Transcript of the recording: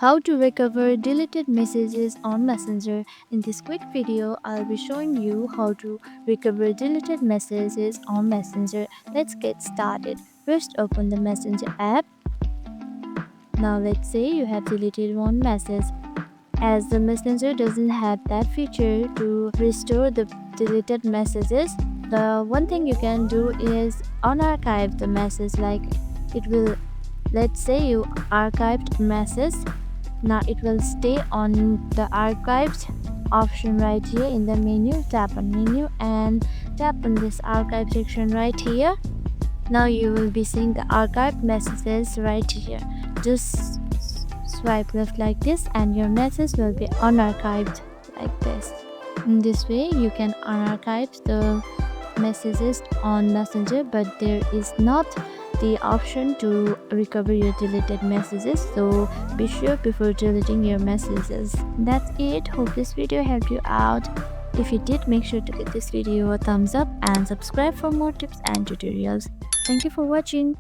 How to recover deleted messages on Messenger. In this quick video, I'll be showing you how to recover deleted messages on Messenger. Let's get started. First, open the Messenger app. Now let's say you have deleted one message. As the Messenger doesn't have that feature to restore the deleted messages, the one thing you can do is unarchive the message. Like it will, let's say you archived message. Now it will stay on the archived option right here in the menu. Tap on menu and tap on this archive section right here. Now you will be seeing the archived messages right here. Just swipe left like this and your message will be unarchived like this. In this way you can unarchive the messages on Messenger, but there is not the option to recover your deleted messages, so be sure before deleting your messages. That's it. Hope this video helped you out. If you did, make sure to give this video a thumbs up and subscribe for more tips and tutorials. Thank you for watching.